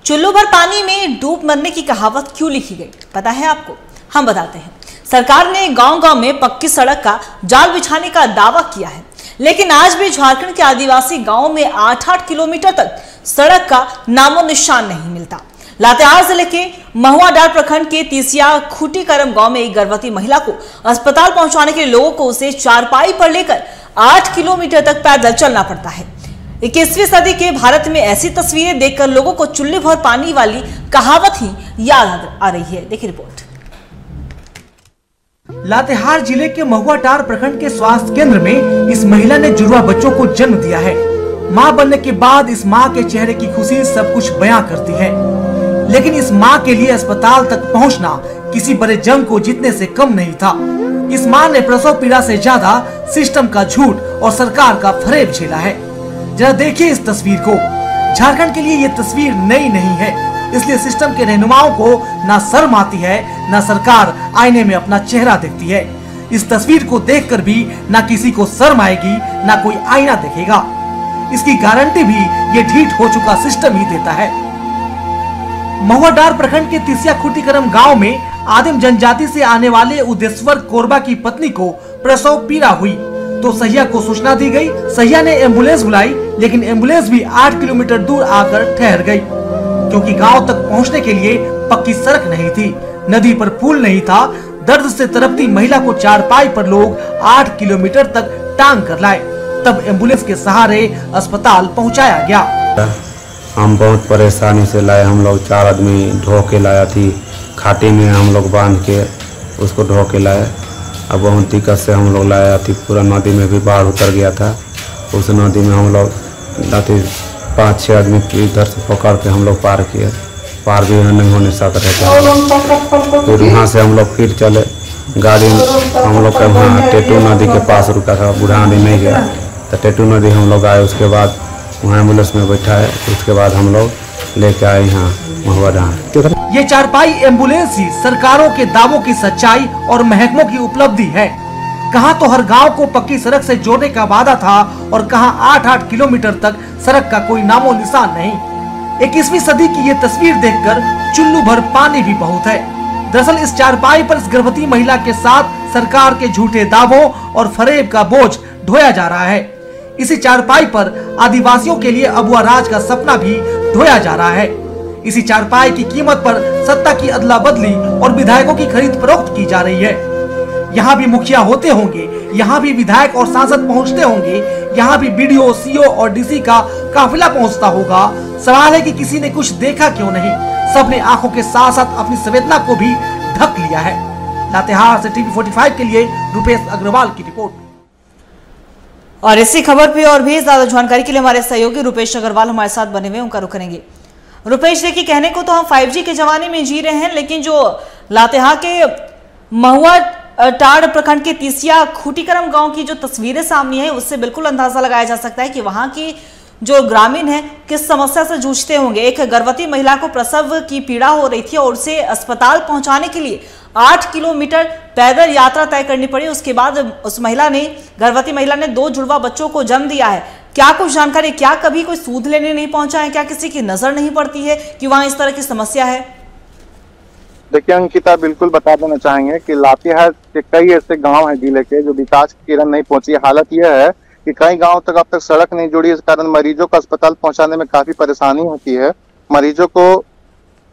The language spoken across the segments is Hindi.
चुल्लू भर पानी में डूब मरने की कहावत क्यों लिखी गई, पता है आपको? हम बताते हैं। सरकार ने गांव-गांव में पक्की सड़क का जाल बिछाने का दावा किया है, लेकिन आज भी झारखंड के आदिवासी गांवों में 8-8 किलोमीटर तक सड़क का नामो निशान नहीं मिलता। लातेहार जिले के महुआडांड प्रखंड के तीसिया खूटीकरम गांव में एक गर्भवती महिला को अस्पताल पहुंचाने के लिए लोगों को उसे चारपाई पर लेकर 8 किलोमीटर तक पैदल चलना पड़ता है। 21वीं सदी के भारत में ऐसी तस्वीरें देखकर लोगों को चुल्लू भर पानी वाली कहावत ही याद आ रही है। देखिए रिपोर्ट। लातेहार जिले के महुआडांड प्रखंड के स्वास्थ्य केंद्र में इस महिला ने जुड़वा बच्चों को जन्म दिया है। मां बनने के बाद इस मां के चेहरे की खुशी सब कुछ बयां करती है, लेकिन इस मां के लिए अस्पताल तक पहुंचना किसी बड़े जंग को जीतने से कम नहीं था। इस मां ने प्रसव पीड़ा से ज्यादा सिस्टम का झूठ और सरकार का फरेब झेला है। जरा देखिए इस तस्वीर को। झारखंड के लिए ये तस्वीर नई नहीं है, इसलिए सिस्टम के रहनुमाओं को ना शर्म आती है, ना सरकार आईने में अपना चेहरा देखती है। इस तस्वीर को देखकर भी ना किसी को शर्म आएगी, ना कोई आईना देखेगा। इसकी गारंटी भी ये ढीठ हो चुका सिस्टम ही देता है। महुआडांड प्रखंड के तीसिया खूटीकरम गांव में आदिम जनजाति से आने वाले उदेश्वर कोरबा की पत्नी को प्रसव पीड़ा हुई तो सहिया को सूचना दी गई। सहिया ने एम्बुलेंस बुलाई, लेकिन एम्बुलेंस भी 8 किलोमीटर दूर आकर ठहर गई, क्योंकि गांव तक पहुंचने के लिए पक्की सड़क नहीं थी, नदी पर पुल नहीं था। दर्द से तड़पती महिला को चारपाई पर लोग 8 किलोमीटर तक टांग कर लाए, तब एम्बुलेंस के सहारे अस्पताल पहुंचाया गया। हम बहुत परेशानी से लाए, हम लोग 4 आदमी ढो के लाया थी, खाटी में हम लोग बांध के उसको ढो के लाए। अब बहुत दिक्कत से हम लोग लाया थी, पूरा नदी में भी बाढ़ उतर गया था। उस नदी में हम लोग 5-6 आदमी इधर से पकड़ के हम लोग पार किए, पार भी नहीं होने साथ रहता। फिर वहाँ से हम लोग फिर चले, गाड़ी हम लोग का वहाँ टेटू नदी के पास रुका था, बूढ़ा नदी नहीं गया तो टेटू नदी हम लोग आए। उसके बाद वहाँ एम्बुलेंस में बैठा है, उसके बाद हम लोग लेके आए यहाँ महुआडांड। ये चारपाई एम्बुलेंस ही सरकारों के दावों की सच्चाई और महकमों की उपलब्धि है। कहां तो हर गांव को पक्की सड़क से जोड़ने का वादा था और कहां 8-8 किलोमीटर तक सड़क का कोई नामो निशान नहीं। 21वीं सदी की ये तस्वीर देखकर चुल्लू भर पानी भी बहुत है। दरअसल इस चारपाई पर इस गर्भवती महिला के साथ सरकार के झूठे दावों और फरेब का बोझ ढोया जा रहा है। इसी चारपाई पर आदिवासियों के लिए अबुआ राज का सपना भी ढोया जा रहा है। इसी चारपाई की कीमत पर सत्ता की अदला बदली और विधायकों की खरीद फरोख्त की जा रही है। यहाँ भी मुखिया होते होंगे, यहाँ भी विधायक और सांसद पहुँचते होंगे, यहाँ भी बीडीओ, सीओ और डीसी का काफिला पहुँचता होगा। सवाल है कि किसी ने कुछ देखा क्यों नहीं? सबने आंखों के साथ साथ अपनी संवेदना को भी ढक लिया है। लातेहार से टीवी 45 के लिए रुपेश अग्रवाल की रिपोर्ट। और इसी खबर पे और भी ज्यादा जानकारी के लिए हमारे सहयोगी रुपेश अग्रवाल हमारे साथ बने हुए, उनका रुख करेंगे। रुपेश, देखिए कहने को तो हम 5G के जमाने में जी रहे हैं, लेकिन जो लातेहार के महुआडांड प्रखंड के तीसिया खूटीकरम गांव की जो तस्वीरें सामने हैं, उससे बिल्कुल अंदाजा लगाया जा सकता है कि वहां की जो ग्रामीण है किस समस्या से जूझते होंगे। एक गर्भवती महिला को प्रसव की पीड़ा हो रही थी और उसे अस्पताल पहुंचाने के लिए 8 किलोमीटर पैदल यात्रा तय करनी पड़ी। उसके बाद उस गर्भवती महिला ने 2 जुड़वा बच्चों को जन्म दिया है। क्या कुछ जानकारी, क्या कभी कोई सूद लेने नहीं पहुंचा है? क्या किसी की नजर नहीं पड़ती है कि वहां इस तरह की समस्या है? देखिए अंकिता, बिल्कुल बता देना चाहेंगे कि लातेहार के कई ऐसे गांव हैं जिले के जो विकास की किरण नहीं पहुंची। हालत यह है कि कई गांव तक अब तक सड़क नहीं जुड़ी, इस कारण मरीजों को अस्पताल पहुंचाने में काफी परेशानी होती है। मरीजों को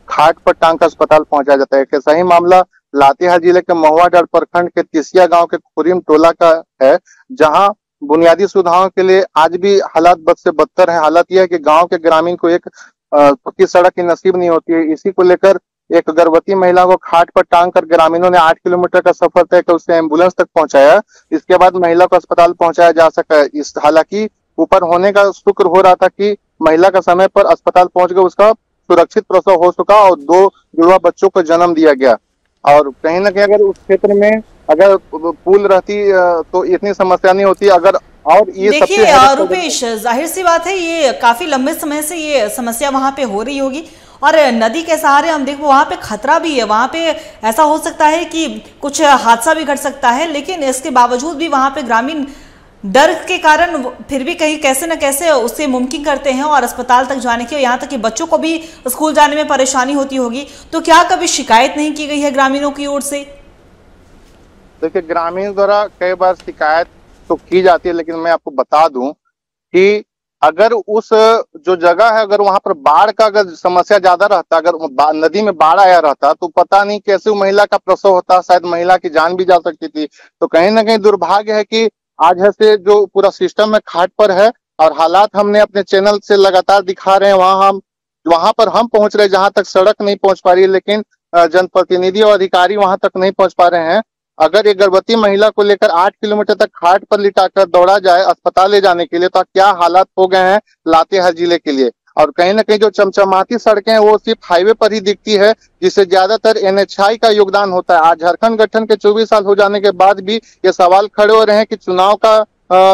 खाट पर टांग कर अस्पताल पहुंचाया जाता है। कैसा ही मामला लातेहार जिले के महुआडांड प्रखंड के तीसिया गांव के खुरीम टोला का है, जहां बुनियादी सुविधाओं के लिए आज भी हालात बद से बदतर है। हालत यह है कि गांव के ग्रामीण को एक पक्की सड़क की नसीब नहीं होती है। इसी को लेकर एक गर्भवती महिला को खाट पर टांग कर ग्रामीणों ने 8 किलोमीटर का सफर तय कर उसे एम्बुलेंस तक पहुंचाया। इसके बाद महिला को अस्पताल पहुंचाया जा सका। इस हालांकि ऊपर होने का शुक्र हो रहा था कि महिला का समय पर अस्पताल पहुंच गया, उसका सुरक्षित प्रसव हो चुका और 2 जुड़वा बच्चों को जन्म दिया गया। और कहीं ना कहीं अगर उस क्षेत्र में अगर पुल रहती तो इतनी समस्या नहीं होती। अगर और ये देखिए रुपेश, जाहिर सी बात है ये काफी लंबे समय से ये समस्या वहां पे हो रही होगी और नदी के सहारे हम देखो वहां पे खतरा भी है। वहां पे ऐसा हो सकता है कि कुछ हादसा भी घट सकता है, लेकिन इसके बावजूद भी वहां पे ग्रामीण डर के कारण फिर भी कहीं कैसे न कैसे उसे मुमकिन करते हैं और अस्पताल तक जाने की, यहाँ तक कि बच्चों को भी स्कूल जाने में परेशानी होती होगी। तो क्या कभी शिकायत नहीं की गई है ग्रामीणों की ओर से? देखिए, ग्रामीण द्वारा कई बार शिकायत तो की जाती है, लेकिन मैं आपको बता दूं कि अगर उस जो जगह है, अगर वहां पर बाढ़ का अगर समस्या ज्यादा रहता, अगर नदी में बाढ़ आया रहता तो पता नहीं कैसे वो महिला का प्रसव होता, शायद महिला की जान भी जा सकती थी। तो कहीं ना कहीं दुर्भाग्य है कि आज है से जो पूरा सिस्टम है खाट पर है, और हालात हमने अपने चैनल से लगातार दिखा रहे हैं। वहां पर हम पहुंच रहे, जहां तक सड़क नहीं पहुंच पा रही है, लेकिन जनप्रतिनिधि और अधिकारी वहां तक नहीं पहुंच पा रहे हैं। अगर एक गर्भवती महिला को लेकर 8 किलोमीटर तक खाट पर लिटाकर दौड़ा जाए अस्पताल ले जाने के लिए, तो क्या हालात हो गए हैं लातेहार जिले के लिए। और कहीं ना कहीं जो चमचमाती सड़कें हैं वो सिर्फ हाईवे पर ही दिखती है, जिससे ज्यादातर NHI का योगदान होता है। आज झारखंड गठन के 24 साल हो जाने के बाद भी ये सवाल खड़े हो रहे हैं कि चुनाव का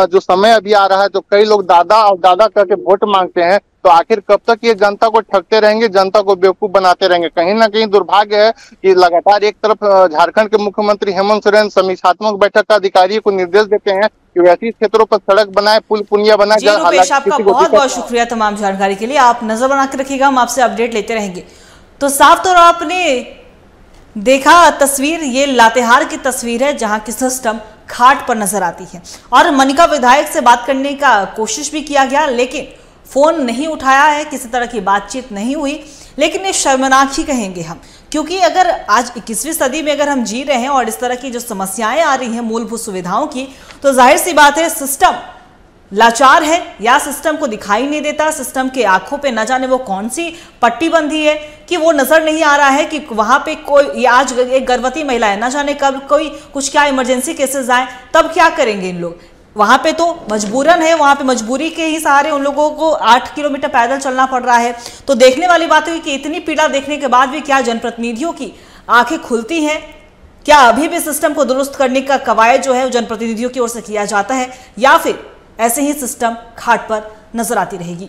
जो समय अभी आ रहा है, तो कई लोग दादा और दादा करके वोट मांगते हैं, तो आखिर कब तक ये जनता को ठगते रहेंगे, जनता को बेवकूफ बनाते रहेंगे। कहीं ना कहीं दुर्भाग्य है कि लगातार एक तरफ झारखंड के मुख्यमंत्री हेमंत सोरेन समीक्षात्मक बैठक का अधिकारियों को निर्देश देते हैं कि वैसे क्षेत्रों पर सड़क बनाए, पुल पुलिया बनाए। आपका बहुत बहुत शुक्रिया तमाम जानकारी के लिए। आप नजर बना के रखिएगा, हम आपसे अपडेट लेते रहेंगे। तो साफ तौर आपने देखा तस्वीर, ये लातेहार की तस्वीर है जहां की सिस्टम खाट पर नजर आती है। और मनिका विधायक से बात करने का कोशिश भी किया गया, लेकिन फोन नहीं उठाया है, किसी तरह की बातचीत नहीं हुई। लेकिन ये शर्मनाक ही कहेंगे हम, क्योंकि अगर आज 21वीं सदी में अगर हम जी रहे हैं और इस तरह की जो समस्याएं आ रही हैं मूलभूत सुविधाओं की, तो जाहिर सी बात है सिस्टम लाचार है या सिस्टम को दिखाई नहीं देता। सिस्टम के आंखों पे न जाने वो कौन सी पट्टी बंधी है कि वो नजर नहीं आ रहा है कि वहां पे कोई, आज एक गर्भवती महिला है, न जाने कब कोई कुछ क्या इमरजेंसी केसेस आए, तब क्या करेंगे इन लोग। वहां पे तो मजबूरन है, वहां पे मजबूरी के ही सहारे उन लोगों को 8 किलोमीटर पैदल चलना पड़ रहा है। तो देखने वाली बात है कि इतनी पीड़ा देखने के बाद भी क्या जनप्रतिनिधियों की आंखें खुलती हैं? क्या अभी भी सिस्टम को दुरुस्त करने का कवायद जो है वो जनप्रतिनिधियों की ओर से किया जाता है, या फिर ऐसे ही सिस्टम खाट पर नजर आती रहेगी?